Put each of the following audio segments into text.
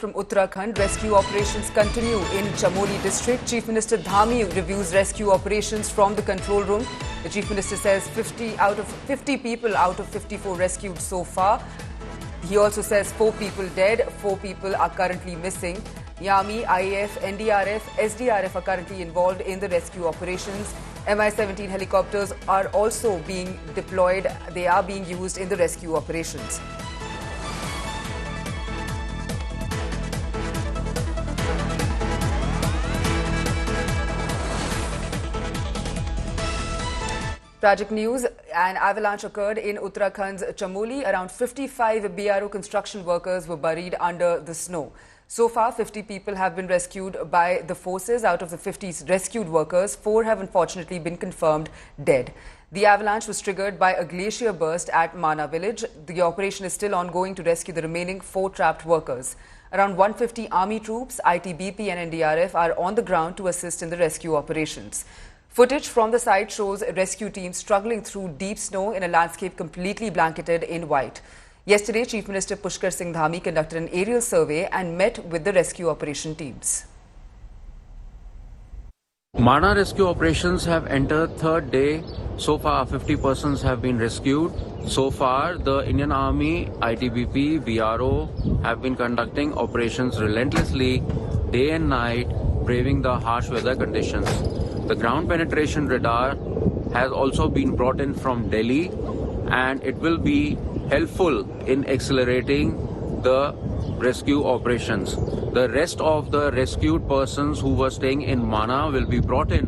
From Uttarakhand, rescue operations continue in Chamoli district. Chief Minister Dhami reviews rescue operations from the control room. The Chief Minister says 50 people out of 54 rescued so far. He also says 4 people dead, 4 people are currently missing. The Army, IAF, NDRF, SDRF are currently involved in the rescue operations. Mi-17 helicopters are also being deployed. They are being used in the rescue operations. Tragic news, an avalanche occurred in Uttarakhand's Chamoli. Around 55 BRO construction workers were buried under the snow. So far, 50 people have been rescued by the forces. Out of the 50 rescued workers, 4 have unfortunately been confirmed dead. The avalanche was triggered by a glacier burst at Mana village. The operation is still ongoing to rescue the remaining 4 trapped workers. Around 150 army troops, ITBP and NDRF are on the ground to assist in the rescue operations. Footage from the site shows rescue teams struggling through deep snow in a landscape completely blanketed in white. Yesterday, Chief Minister Pushkar Singh Dhami conducted an aerial survey and met with the rescue operation teams. Mana rescue operations have entered third day. So far, 50 persons have been rescued. So far, the Indian Army, ITBP, BRO have been conducting operations relentlessly, day and night, braving the harsh weather conditions. The ground penetration radar has also been brought in from Delhi, and it will be helpful in accelerating the rescue operations. The rest of the rescued persons who were staying in Mana will be brought in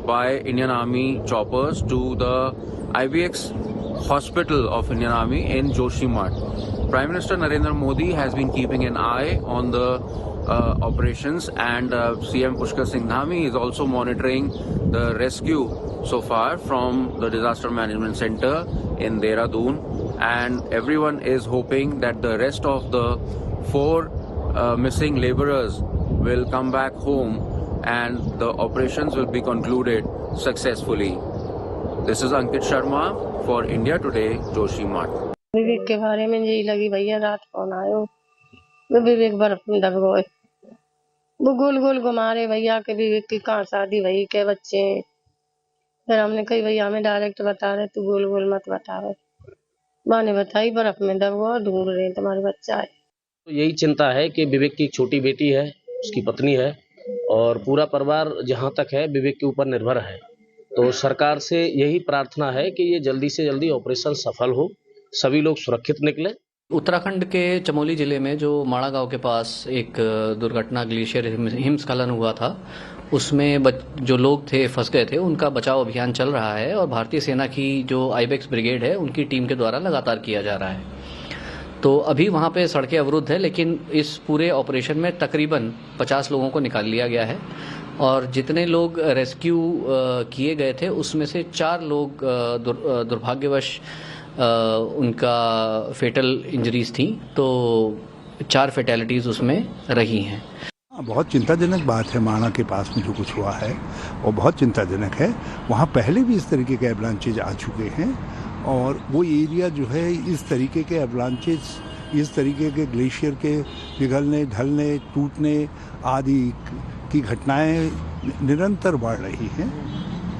by Indian Army choppers to the IBX Hospital of Indian Army in Joshimath. Prime Minister Narendra Modi has been keeping an eye on the operations, and CM Pushkar Singh Dhami is also monitoring the rescue so far from the Disaster Management Center in Dehradun, and everyone is hoping that the rest of the 4 missing laborers will come back home and the operations will be concluded successfully. This is Ankit Sharma for India Today, Joshimath. विवेक के बारे में यही लगी भैया रात phone आयो विवेक बर्फ में दब गए वो गोल गोल घुमा रहे भैया के विवेक की कहाँ शादी भई के बच्चे फिर हमने कही भैया हमें डायरेक्ट बता रहे तू गोल गोल मत बता रहे माँ ने बताई बर्फ में दब गए ढूंढ रहे तुम्हारे बच्चा है। तो यही चिंता है कि विवेक की एक छोटी बेटी है, उसकी पत्नी है और पूरा परिवार जहाँ तक है विवेक के ऊपर निर्भर है। तो सरकार से यही प्रार्थना है कि ये जल्दी से जल्दी ऑपरेशन सफल हो, सभी लोग सुरक्षित निकले। उत्तराखंड के चमोली जिले में जो माणा गांव के पास एक दुर्घटना ग्लेशियर हिमस्खलन हुआ था, उसमें जो लोग थे फंस गए थे, उनका बचाव अभियान चल रहा है और भारतीय सेना की जो आईबेक्स ब्रिगेड है उनकी टीम के द्वारा लगातार किया जा रहा है। तो अभी वहां पे सड़कें अवरुद्ध है, लेकिन इस पूरे ऑपरेशन में तकरीबन 50 लोगों को निकाल लिया गया है और जितने लोग रेस्क्यू किए गए थे उसमें से 4 लोग दुर्भाग्यवश उनका फेटल इंजरीज थी, तो 4 फेटेलिटीज उसमें रही हैं। बहुत चिंताजनक बात है माना के पास में जो कुछ हुआ है वो बहुत चिंताजनक है। वहाँ पहले भी इस तरीके के एवलांचेज आ चुके हैं और वो एरिया जो है इस तरीके के एवलांचेज, इस तरीके के ग्लेशियर के पिघलने, ढलने, टूटने आदि की घटनाएं निरंतर बढ़ रही हैं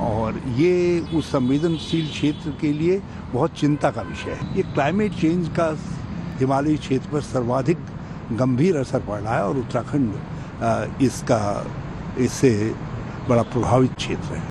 और ये उस संवेदनशील क्षेत्र के लिए बहुत चिंता का विषय है। ये क्लाइमेट चेंज का हिमालयी क्षेत्र पर सर्वाधिक गंभीर असर पड़ रहा है और उत्तराखंड इससे बड़ा प्रभावित क्षेत्र है।